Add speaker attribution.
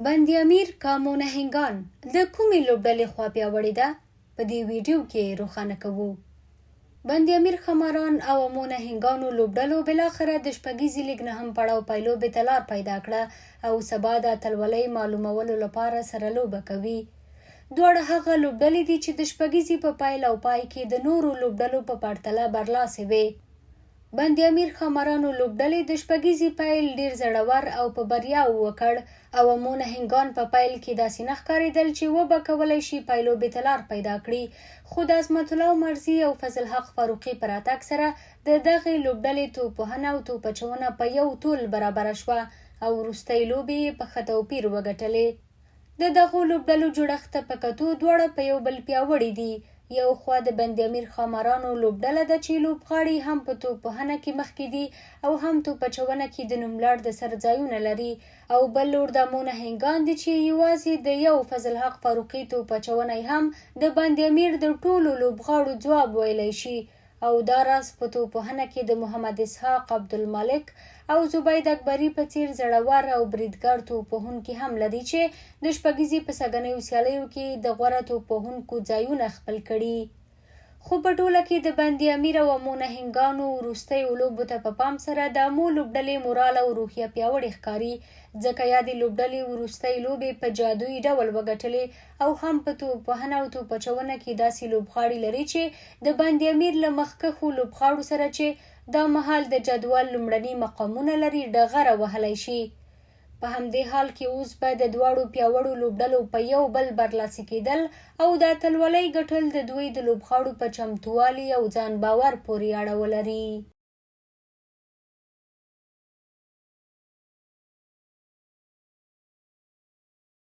Speaker 1: بند امیر کامو نهنګان د کومې لوبډلې خوا پیاوړې ده؟ په دې ویډیو کې روښانه کوو. بند امیر خماران او امو نهنګانو لوبډلو بالاخره د شپږیزې لیګ نهم پړاو پایلوبې ته لار پیدا کړه او سبا د اتلولۍ معلومولو لپاره سره لوبه کوي. دواړه هغه لوبډلې دي چې د شپږیزې په پیل او پای کې د نورو لوبډلو په پرتله برلاسې وې. بند امیر خمارانو لوبډلې د شپږیزې پیل ډیر زړور او په بریا وکړ او امو نهنګان په پیل کې داسې نه ښکارېدل چې وبه کولی شي پایلوبې ته لار پیدا کړي، خو د عظمت الله مرزي او فضل حق فاروقي په راتګ سره د دغې لوبډلې توپوهنه او توپ اچونه په یو طول برابره شوه او وروستۍ لوبې یې په ښه توپیر وګټلې. د دغو لوبډلو جوړښت ته په کتو دواړه په یو بل پیاوړي دي. یو خوا د بند امیر خمارانو لوبډله ده چې لوبغاړي هم په توپوهنه کې مخکې دي او هم توپ اچونه کې د نوملړ د سر ځایونه لري، او بل لور د امو نهنګان دي چې یوازې د یو فضل حق فاروقي توپ اچونی هم د بند امیر د ټولو لوبغاړو ځواب ویلی شي، او دا راز په توپوهنه کې د محمد اسحاق عبدالمالک او زبید اکبري په څیر زړور او بریدګر توپوهونکي هم لري چې د شپږیزې په سږنیو سیالیو کې د غوره توپوهونکو ځایونه خپل کړي. خو په ټوله کې د بند امیر او امو نهنګانو وروستیو لوبو ته په پام سره د امو لوبډلې مورال او روحیه پیاوړې ښکاري، ځکه یادې لوبډلې وروستۍ لوبې په جادویي ډول وګټلې او هم په توپوهنه او توپ اچونه کې داسې لوبغاړي لري چې د بند امیر له مخکښو لوبغاړو سره چې دا مهال د جدول لومړني مقامونه لري ډغره وهلی شي. په همدې حال کې اوس به د دواړو پیاوړو لوبډلو په یو بل برلاسي کېدل او د اتلولۍ ګټل د دوی د لوبغاړو په چمتووالي او ځان باور پورې اړه ولري.